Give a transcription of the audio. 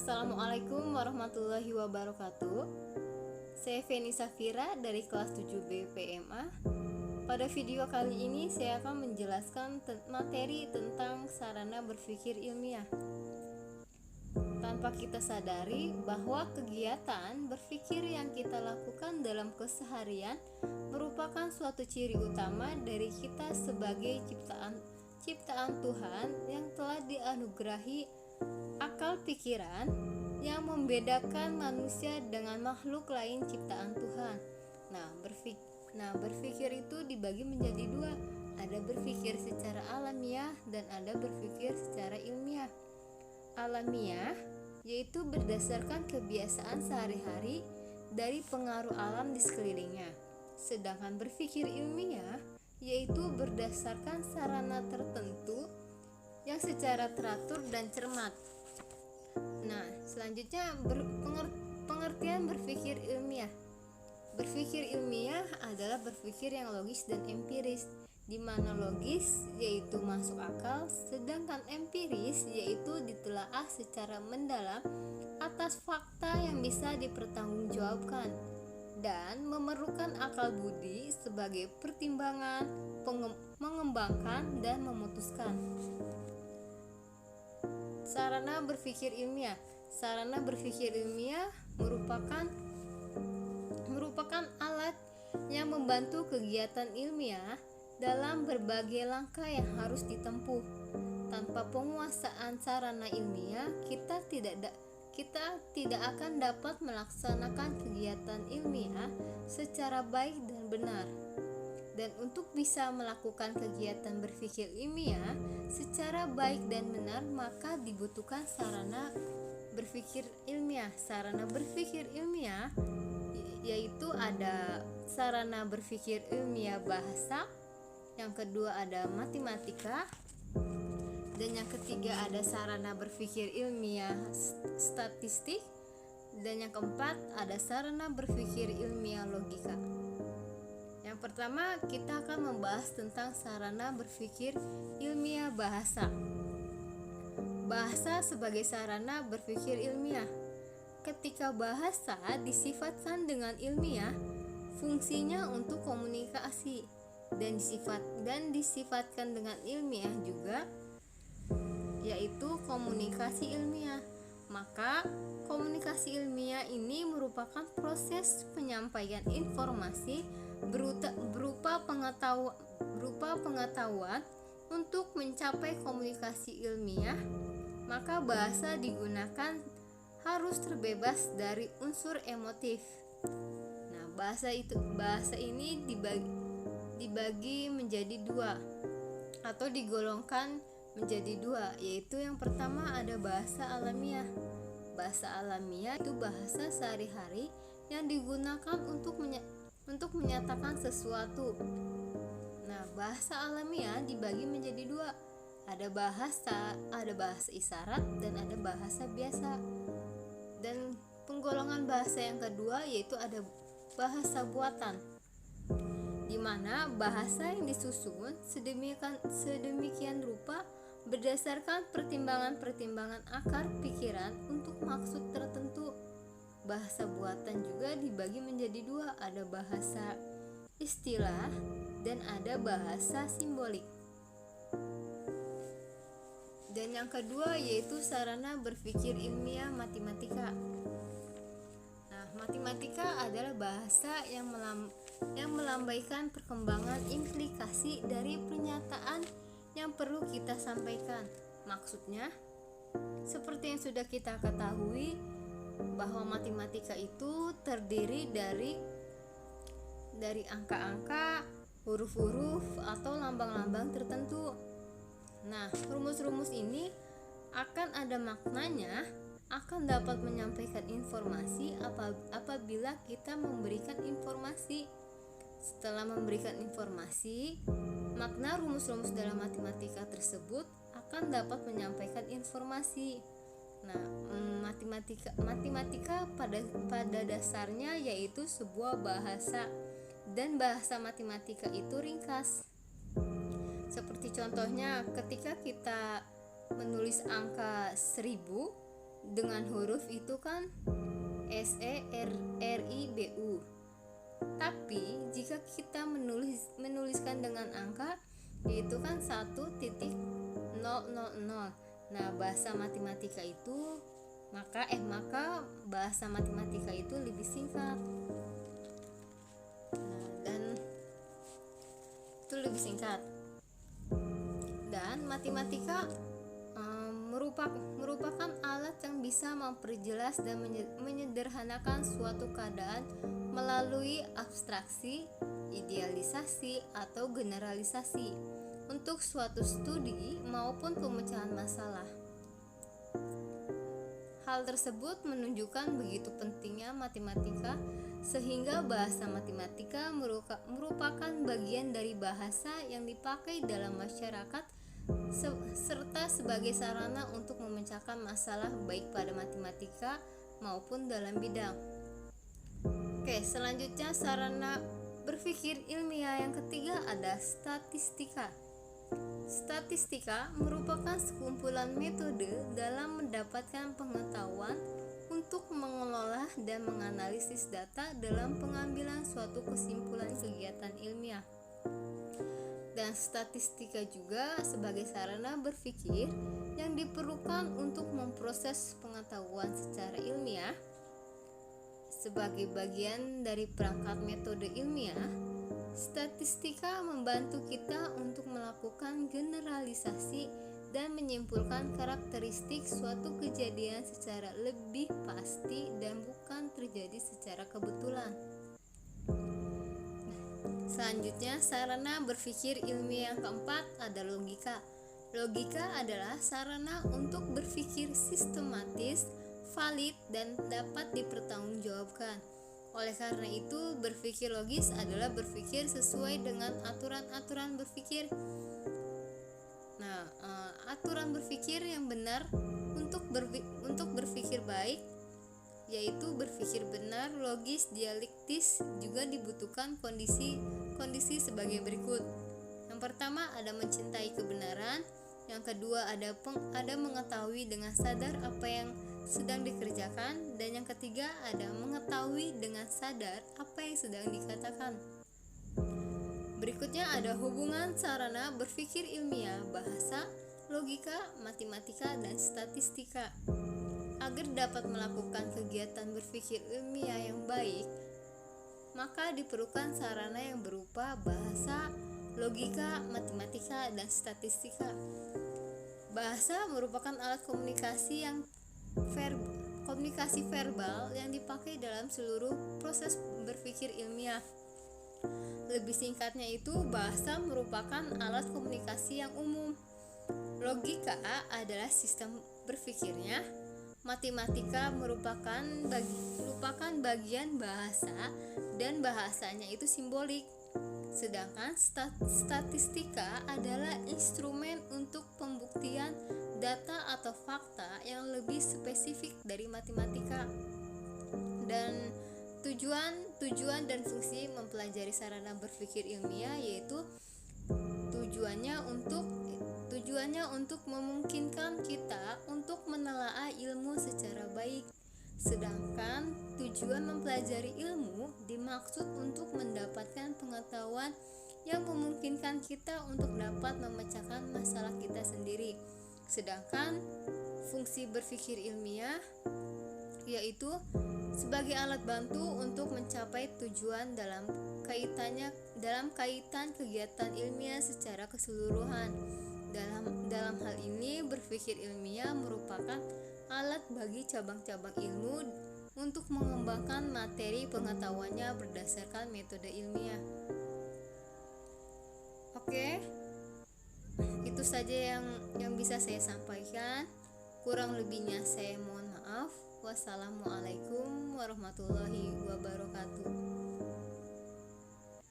Assalamualaikum warahmatullahi wabarakatuh. Saya Feni Safira dari kelas 7B PMA. Pada video kali ini saya akan menjelaskan materi tentang sarana berpikir ilmiah. Tanpa kita sadari bahwa kegiatan berpikir yang kita lakukan dalam keseharian merupakan suatu ciri utama dari kita sebagai ciptaan Tuhan yang telah dianugerahi akal pikiran yang membedakan manusia dengan makhluk lain ciptaan Tuhan. Berpikir itu dibagi menjadi dua. Ada berpikir secara alamiah dan ada berpikir secara ilmiah. Alamiah yaitu berdasarkan kebiasaan sehari-hari dari pengaruh alam di sekelilingnya. Sedangkan berpikir ilmiah yaitu berdasarkan sarana tertentu yang secara teratur dan cermat. Selanjutnya pengertian berpikir ilmiah. Berpikir ilmiah adalah berpikir yang logis dan empiris, di mana logis yaitu masuk akal, sedangkan empiris yaitu ditelaah secara mendalam atas fakta yang bisa dipertanggungjawabkan dan memerlukan akal budi sebagai pertimbangan, mengembangkan dan memutuskan. Sarana berpikir ilmiah. Sarana berpikir ilmiah merupakan alat yang membantu kegiatan ilmiah dalam berbagai langkah yang harus ditempuh. Tanpa penguasaan sarana ilmiah, kita tidak akan dapat melaksanakan kegiatan ilmiah secara baik dan benar. Dan untuk bisa melakukan kegiatan berpikir ilmiah secara baik dan benar, maka dibutuhkan sarana berpikir ilmiah. Sarana berpikir ilmiah yaitu ada sarana berpikir ilmiah bahasa, yang kedua ada matematika, dan yang ketiga ada sarana berpikir ilmiah statistik, dan yang keempat ada sarana berpikir ilmiah logika. Yang pertama, kita akan membahas tentang sarana berpikir ilmiah bahasa. Bahasa sebagai sarana berpikir ilmiah. Ketika bahasa disifatkan dengan ilmiah, fungsinya untuk komunikasi dan disifatkan dengan ilmiah juga, yaitu komunikasi ilmiah. Maka komunikasi ilmiah ini merupakan proses penyampaian informasi berupa pengetahuan untuk mencapai komunikasi ilmiah. Maka bahasa digunakan harus terbebas dari unsur emotif. Bahasa ini dibagi menjadi dua atau digolongkan menjadi dua, yaitu yang pertama ada bahasa alamiah. Bahasa alamiah itu bahasa sehari-hari yang digunakan untuk menyatakan sesuatu. Bahasa alamiah dibagi menjadi dua. Ada bahasa isyarat dan ada bahasa biasa. Dan penggolongan bahasa yang kedua yaitu ada bahasa buatan, di mana bahasa yang disusun sedemikian rupa berdasarkan pertimbangan akar pikiran untuk maksud tertentu. Bahasa buatan juga dibagi menjadi dua, ada bahasa istilah dan ada bahasa simbolik. Dan yang kedua yaitu sarana berpikir ilmiah matematika. Matematika adalah bahasa yang melambaikan perkembangan implikasi dari pernyataan yang perlu kita sampaikan. Maksudnya, seperti yang sudah kita ketahui bahwa matematika itu terdiri dari angka-angka, huruf-huruf atau lambang-lambang tertentu. Rumus-rumus ini akan ada maknanya, akan dapat menyampaikan informasi apabila kita memberikan informasi. Setelah memberikan informasi, makna rumus-rumus dalam matematika tersebut akan dapat menyampaikan informasi. Matematika pada dasarnya yaitu sebuah bahasa, dan bahasa matematika itu ringkas. Seperti contohnya ketika kita menulis angka 1000, dengan huruf itu kan SERRIBU. Tapi jika kita menuliskan dengan angka, yaitu kan 1.000. Nah, bahasa matematika itu maka bahasa matematika itu lebih singkat. Dan itu lebih singkat. Dan matematika merupakan alat yang bisa memperjelas dan menyederhanakan suatu keadaan melalui abstraksi, idealisasi, atau generalisasi untuk suatu studi maupun pemecahan masalah. Hal tersebut menunjukkan begitu pentingnya matematika, sehingga bahasa matematika merupakan bagian dari bahasa yang dipakai dalam masyarakat serta sebagai sarana untuk memecahkan masalah baik pada matematika maupun dalam bidang. Oke, selanjutnya sarana berpikir ilmiah yang ketiga ada statistika. Statistika merupakan sekumpulan metode dalam mendapatkan pengetahuan untuk mengelola dan menganalisis data dalam pengambilan suatu kesimpulan kegiatan ilmiah. Dan statistika juga sebagai sarana berpikir yang diperlukan untuk memproses pengetahuan secara ilmiah. Sebagai bagian dari perangkat metode ilmiah, statistika membantu kita untuk melakukan generalisasi dan menyimpulkan karakteristik suatu kejadian secara lebih pasti dan bukan terjadi secara kebetulan. Selanjutnya, sarana berpikir ilmiah yang keempat ada logika. Logika adalah sarana untuk berpikir sistematis, valid, dan dapat dipertanggungjawabkan. Oleh karena itu, berpikir logis adalah berpikir sesuai dengan aturan-aturan berpikir. Nah, aturan berpikir yang benar untuk berpikir baik, yaitu berpikir benar, logis, dialektis, juga dibutuhkan kondisi sebagai berikut. Yang pertama ada mencintai kebenaran, yang kedua ada mengetahui dengan sadar apa yang sedang dikerjakan, dan yang ketiga ada mengetahui dengan sadar apa yang sedang dikatakan. Berikutnya ada hubungan sarana berpikir ilmiah, bahasa, logika, matematika, dan statistika. Agar dapat melakukan kegiatan berpikir ilmiah yang baik, maka diperlukan sarana yang berupa bahasa, logika, matematika, dan statistika. Bahasa merupakan alat komunikasi verbal yang dipakai dalam seluruh proses berpikir ilmiah. Lebih singkatnya itu, bahasa merupakan alat komunikasi yang umum. Logika adalah sistem berpikirnya. Matematika merupakan bagian bahasa dan bahasanya itu simbolik. Sedangkan statistika adalah instrumen untuk pembuktian data atau fakta yang lebih spesifik dari matematika. Dan tujuan dan fungsi mempelajari sarana berpikir ilmiah yaitu tujuannya untuk memungkinkan kita untuk menelaah ilmu secara baik. Sedangkan tujuan mempelajari ilmu dimaksud untuk mendapatkan pengetahuan yang memungkinkan kita untuk dapat memecahkan masalah kita sendiri. Sedangkan fungsi berpikir ilmiah yaitu sebagai alat bantu untuk mencapai tujuan dalam kaitan kegiatan ilmiah secara keseluruhan. Dalam hal ini, berpikir ilmiah merupakan alat bagi cabang-cabang ilmu untuk mengembangkan materi pengetahuannya berdasarkan metode ilmiah. Oke, itu saja yang bisa saya sampaikan. Kurang lebihnya saya mohon maaf. Wassalamualaikum warahmatullahi wabarakatuh.